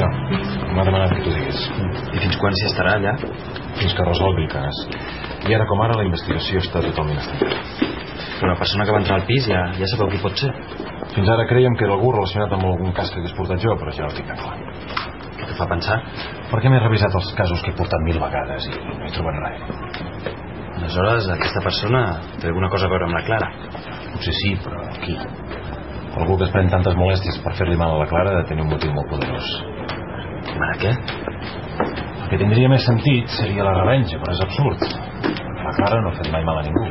això. M'ha demanat que t'ho diguis. I fins quan s'hi estarà allà? Fins que resolgui el cas. I ara com ara la investigació està totalment estancada. Però la persona que va entrar al pis ja sabeu qui pot ser. Fins ara creiem que era algú relacionat amb algun cas que hagués portat jo, però ja ho tinc clar. Què te fa pensar? Perquè m'he revisat els casos que he portat 1000 vegades i no he trobat res. Aleshores, aquesta persona té alguna cosa a veure amb la Clara? Potser sí, però qui? Algú que es pren tantes molèsties per fer-li mal a la Clara ha de tenir un motiu molt poderós. Mal a què? El que tindria més sentit seria la revenja, però és absurd. La Clara no ha fet mai mal a ningú.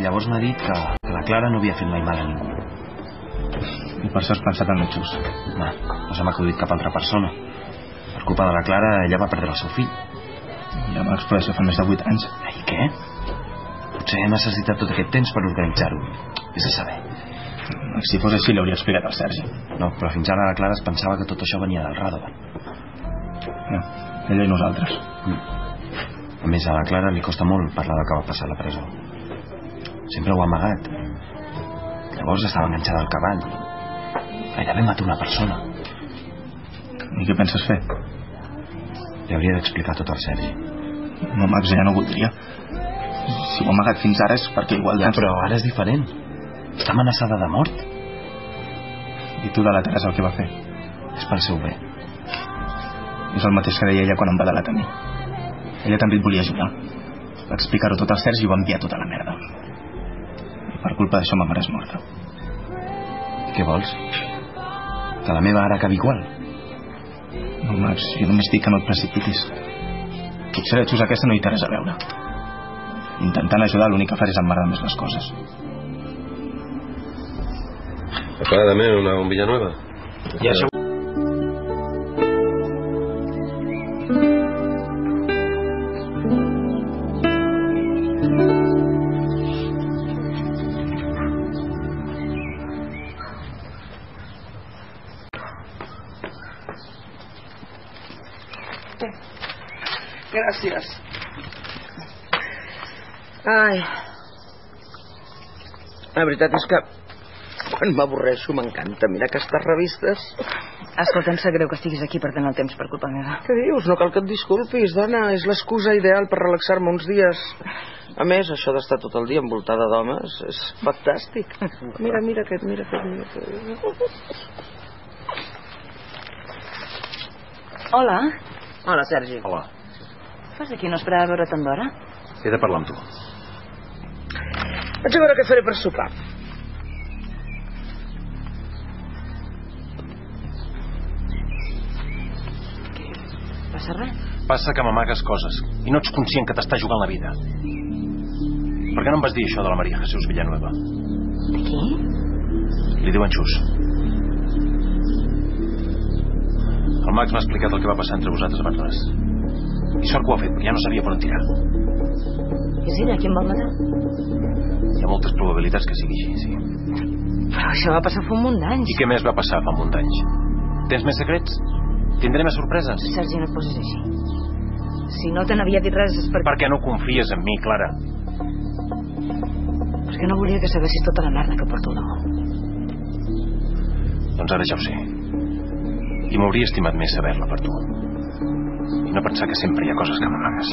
Llavors m'ha dit que la Clara no havia fet mai mal a ningú. I per això has pensat en el Xus? No se m'ha acudit cap altra persona. Per culpa de la Clara, ella va perdre el seu fill. Ja va explorar fa més de 8 anys. I què? Potser he necessitat tot aquest temps per organitzar-ho. Vés a saber. Si fos així, l'hauria explicat al Sergi. No, però fins ara la Clara es pensava que tot això venia del Radovan. No, ella i nosaltres. A més, a la Clara li costa molt parlar del que va passar a la presó. Sempre ho ha amagat. Llavors estava enganxada al cavall. Gairebé mata una persona. I què penses fer? Li hauria d'explicar tot al Sergi. No, Max, ja no voldria. Si ho ha amagat fins ara és perquè igual... Ja, però ara és diferent. Està amenaçada de mort. I tu de la Teresa el que va fer? És pel seu bé. És el mateix que deia ella quan em va delatar a mi. Ella també et volia ajudar. Va explicar-ho tot al Sergi i ho va enviar tota la merda. I per culpa d'això ma mare és morta. Què vols? Que la meva ara acabi igual? No, Max, jo només dic que no et precipitis. Potser la Xus aquesta no hi té res a veure. Intentant ajudar l'únic que fas és emmarrar més les coses. Aclárdame una bombilla nueva. Ya se... Gràcies. Ai. La veritat és que quan m'avorreixo m'encanta mirar aquestes revistes. Escolta, em sap greu que estiguis aquí perdent el temps per culpa meva. Què dius? No cal que et disculpis, dona. És l'excusa ideal per relaxar-me uns dies. A més, això d'estar tot el dia envoltada d'homes és fantàstic. Mira aquest. Hola. Hola, Sergi. Hola. Fas aquí? No esperava veure tant d'hora? He de parlar amb tu. Vaig a veure què faré per sopar. Passa res? Passa que m'amagues coses i no ets conscient que t'està jugant la vida. Per què no em vas dir això de la Maria Jesús Villanueva? De qui? Li diuen Xus. El Max m'ha explicat el que va passar entre vosaltres abans res. I sort que ho ha fet, perquè ja no sabia per on tirar. És ella qui em vol matar? Hi ha moltes probabilitats que sigui així, sí. Però això va passar fa un munt d'anys. I què més va passar fa un munt d'anys? Tens més secrets? Tindré més sorpreses? Sergi, no et posis així. Si no te n'havia dit res és perquè... Per què no confies en mi, Clara? Perquè no volia que sabessis tota la merda que porto al damunt. Doncs ara ja ho sé. I m'hauria estimat més saber-la per tu. I no pensar que sempre hi ha coses que m'amagues.